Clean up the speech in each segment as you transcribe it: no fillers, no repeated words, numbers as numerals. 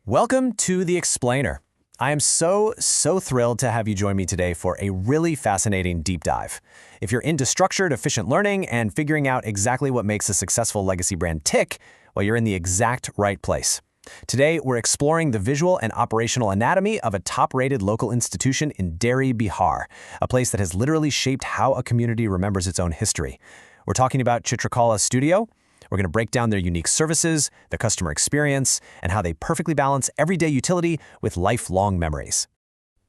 Welcome to The Explainer. I am so thrilled to have you join me today for a really fascinating deep dive. If you're into structured, efficient learning and figuring out exactly what makes a successful legacy brand tick, well, you're in the exact right place. Today, we're exploring the visual and operational anatomy of a top-rated local institution in Dehri, Bihar, a place that has literally shaped how a community remembers its own history. We're talking about Chitrakala Studio. We're going to break down their unique services, the customer experience, and how they perfectly balance everyday utility with lifelong memories.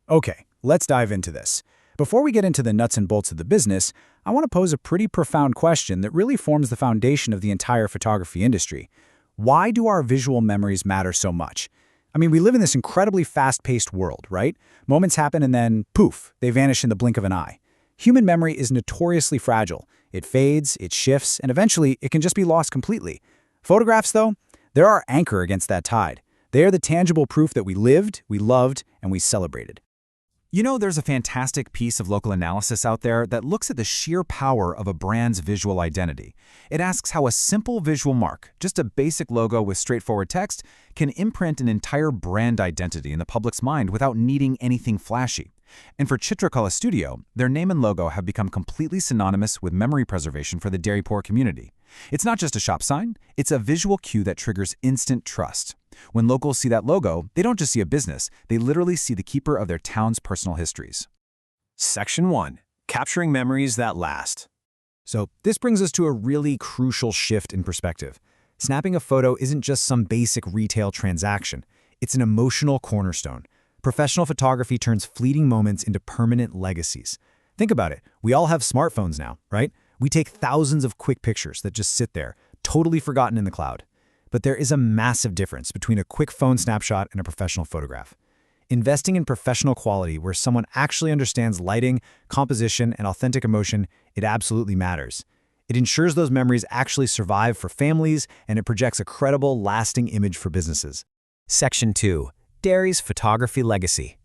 Okay, let's dive into this. Before we get into the nuts and bolts of the business, I want to pose a pretty profound question that really forms the foundation of the entire photography industry. Why do our visual memories matter so much? I mean, we live in this incredibly fast-paced world, right? Moments happen and then, poof, they vanish in the blink of an eye. Human memory is notoriously fragile. It fades, it shifts, and eventually it can just be lost completely. Photographs, though, they're our anchor against that tide. They are the tangible proof that we lived, we loved, and we celebrated. You know, there's a fantastic piece of local analysis out there that looks at the sheer power of a brand's visual identity. It asks how a simple visual mark, just a basic logo with straightforward text, can imprint an entire brand identity in the public's mind without needing anything flashy. And for Chitrakala Studio, their name and logo have become completely synonymous with memory preservation for the Dehri community. It's not just a shop sign, it's a visual cue that triggers instant trust. When locals see that logo, they don't just see a business, they literally see the keeper of their town's personal histories. Section 1. Capturing memories that last. So this brings us to a really crucial shift in perspective. Snapping a photo isn't just some basic retail transaction. It's an emotional cornerstone. Professional photography turns fleeting moments into permanent legacies. Think about it. We all have smartphones now, right? We take thousands of quick pictures that just sit there, totally forgotten in the cloud. But there is a massive difference between a quick phone snapshot and a professional photograph. Investing in professional quality where someone actually understands lighting, composition, and authentic emotion, it absolutely matters. It ensures those memories actually survive for families, and it projects a credible, lasting image for businesses. Section 2. Dehri's photography legacy.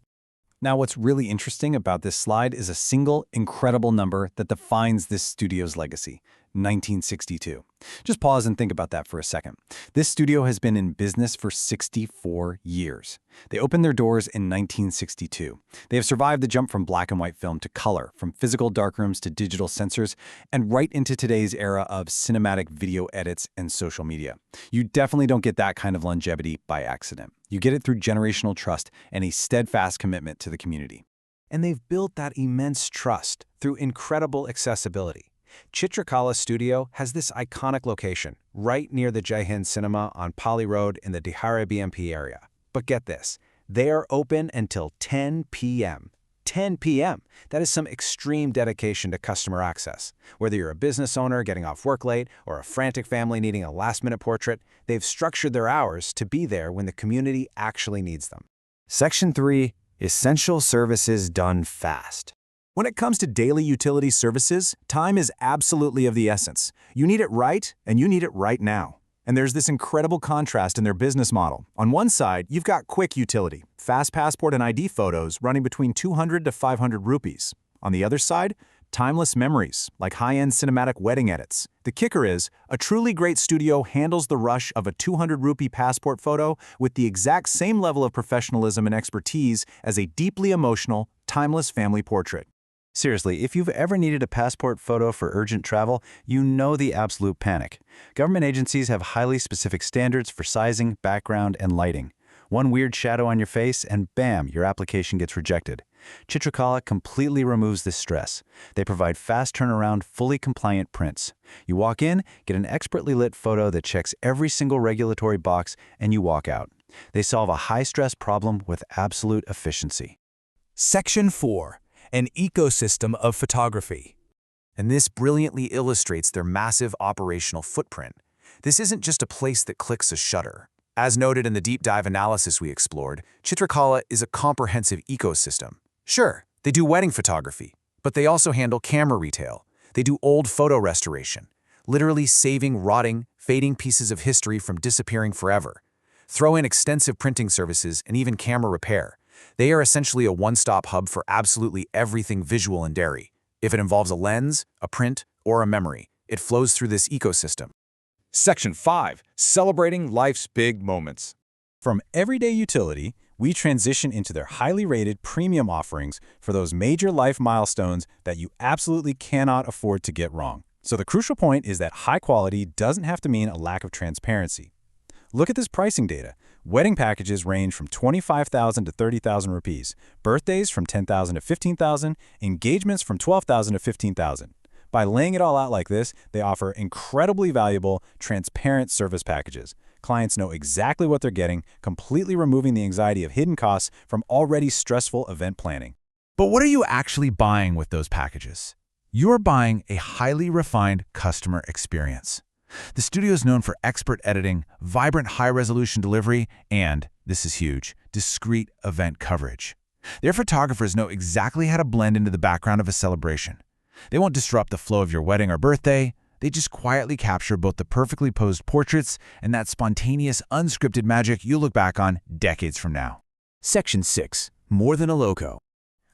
Now, what's really interesting about this slide is a single, incredible number that defines this studio's legacy: 1962. Just pause and think about that for a second. This studio has been in business for 64 years. They opened their doors in 1962. They have survived the jump from black and white film to color, from physical darkrooms to digital sensors, and right into today's era of cinematic video edits and social media. You definitely don't get that kind of longevity by accident. You get it through generational trust and a steadfast commitment to the community. And they've built that immense trust through incredible accessibility. Chitrakala Studio has this iconic location right near the Jai Hind Cinema on Pali Road in the Dehri BMP area. But get this, they are open until 10 p.m. 10 p.m. That is some extreme dedication to customer access. Whether you're a business owner getting off work late or a frantic family needing a last-minute portrait, they've structured their hours to be there when the community actually needs them. Section 3. Essential services done fast. When it comes to daily utility services, time is absolutely of the essence. You need it right, and you need it right now. And there's this incredible contrast in their business model. On one side, you've got quick utility, fast passport and ID photos running between 200 to 500 rupees. On the other side, timeless memories, like high-end cinematic wedding edits. The kicker is, a truly great studio handles the rush of a 200 rupee passport photo with the exact same level of professionalism and expertise as a deeply emotional, timeless family portrait. Seriously, if you've ever needed a passport photo for urgent travel, you know the absolute panic. Government agencies have highly specific standards for sizing, background, and lighting. One weird shadow on your face, and bam, your application gets rejected. Chitrakala completely removes this stress. They provide fast turnaround, fully compliant prints. You walk in, get an expertly lit photo that checks every single regulatory box, and you walk out. They solve a high-stress problem with absolute efficiency. Section 4. An ecosystem of photography. And this brilliantly illustrates their massive operational footprint. This isn't just a place that clicks a shutter. As noted in the deep dive analysis we explored, Chitrakala is a comprehensive ecosystem. Sure, they do wedding photography, but they also handle camera retail. They do old photo restoration, literally saving rotting, fading pieces of history from disappearing forever. Throw in extensive printing services and even camera repair. They are essentially a one-stop hub for absolutely everything visual in Dehri. If it involves a lens, a print, or a memory, it flows through this ecosystem. Section 5. Celebrating life's big moments. From everyday utility, we transition into their highly rated premium offerings for those major life milestones that you absolutely cannot afford to get wrong. So the crucial point is that high quality doesn't have to mean a lack of transparency. Look at this pricing data. Wedding packages range from 25,000 to 30,000 rupees, birthdays from 10,000 to 15,000, engagements from 12,000 to 15,000. By laying it all out like this, they offer incredibly valuable, transparent service packages. Clients know exactly what they're getting, completely removing the anxiety of hidden costs from already stressful event planning. But what are you actually buying with those packages? You're buying a highly refined customer experience. The studio is known for expert editing, vibrant high-resolution delivery, and, this is huge, discreet event coverage. Their photographers know exactly how to blend into the background of a celebration. They won't disrupt the flow of your wedding or birthday. They just quietly capture both the perfectly posed portraits and that spontaneous, unscripted magic you'll look back on decades from now. Section 6. More than a logo.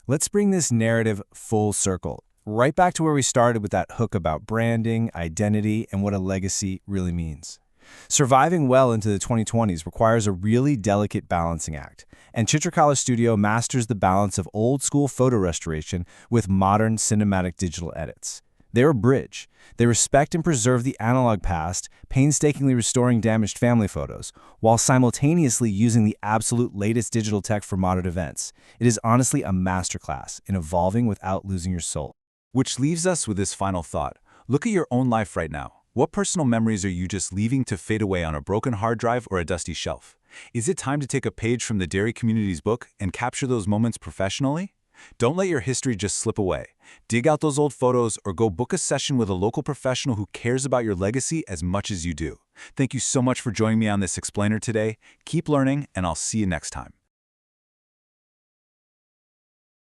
Let's bring this narrative full circle, right back to where we started with that hook about branding, identity, and what a legacy really means. Surviving well into the 2020s requires a really delicate balancing act, and Chitrakala Studio masters the balance of old-school photo restoration with modern cinematic digital edits. They're a bridge. They respect and preserve the analog past, painstakingly restoring damaged family photos, while simultaneously using the absolute latest digital tech for modern events. It is honestly a masterclass in evolving without losing your soul. Which leaves us with this final thought. Look at your own life right now. What personal memories are you just leaving to fade away on a broken hard drive or a dusty shelf? Is it time to take a page from the Dehri community's book and capture those moments professionally? Don't let your history just slip away. Dig out those old photos or go book a session with a local professional who cares about your legacy as much as you do. Thank you so much for joining me on this explainer today. Keep learning, and I'll see you next time.